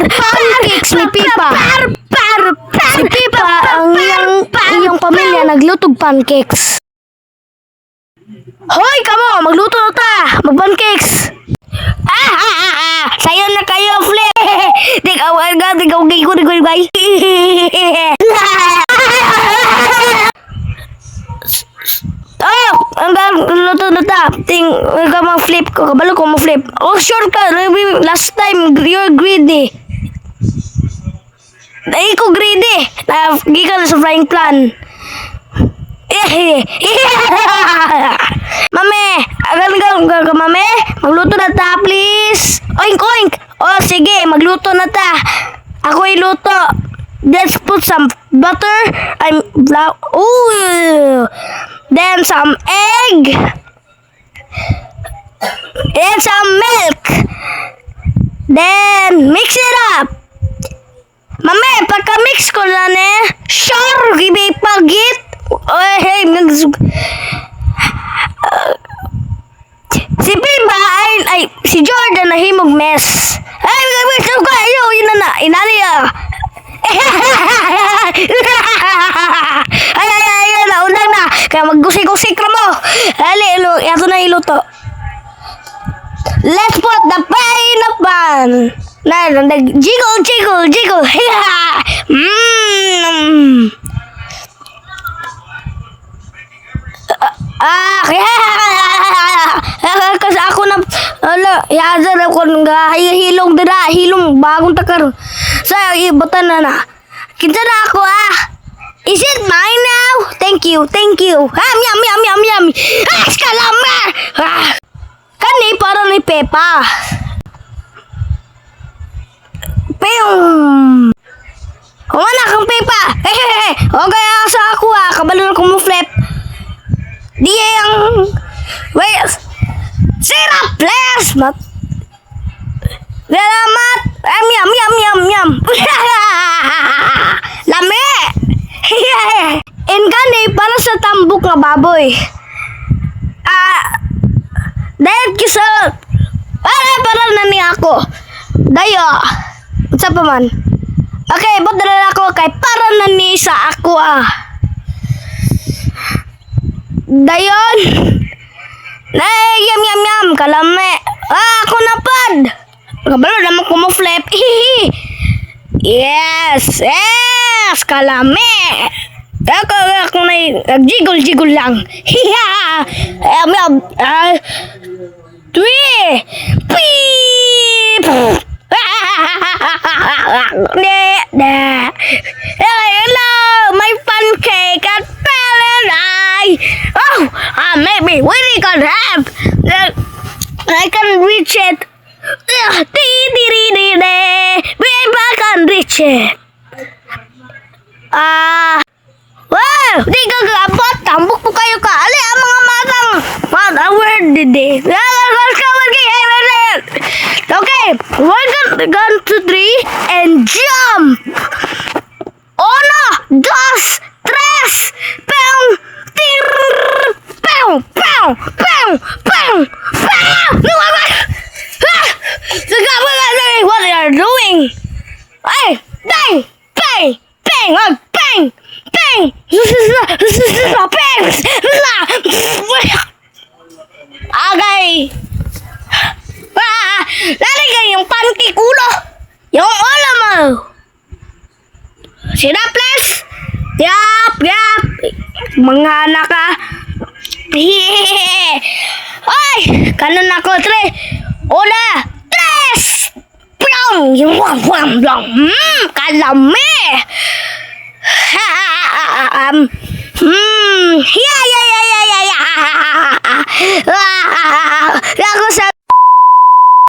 Pancakes ni Pipa. Si Pipa ang iyong pamilya naglutog pancakes. Hoy, kamo, magluto na ta. Mag-pancakes. Sayo na kayo, Flip. Ikaw gay. Ang luto na ta. Ikaw mga flip ko. Kabalo ko mo flip. Oh, sure ka. Last time, you're greedy. Ay, ko greedy. Gikan na sa frying pan. Mame, mame, magluto na ta, please. Oink, oink. Oh, sige, magluto na ta. Ako iluto. Let's put some butter. Ooh. Then some egg. And some milk. Then, mix it up. Mame, pagka-mix ko na sure, give pagit. Oh, hey, si Pipa si Jordan nahimog mess. Ay, yun na, inali ay, naunang na. Kaya mag-gusik-gusik na mo. Ali, yato na iluto. Let's put the pie in the pan. Jiggle. Kasi ako na yazar ako hilong bagong takar sa ibutan na kinsa na ako is it mine now? Thank you yum kalama kani para ni Pepa peong wala kang Pepa okay sa ako kabalo na kong flip di yang wait syrup please salamat yum lami ingani para sa tambok nga baboy dahil kisa para nani ako dayo sa pa man okay padala ako kay para nani sa ako dayon yum kalame ako napad kabalo naman ko mo flip yes kalame ako na jiggle lang hello my pancake at paradise maybe when we can have I can reach it maybe I can reach it wow di ka gabot tambok po kayo ka ali ang mga matang where did they okay 1 2 3 and jump 1 2 3 pew what are you doing hey bang agay lalagay yung pancake ulo yung ulo mo sila please yap mga anak ay kanon ako 3 una 3 yung kalami yeah ako sa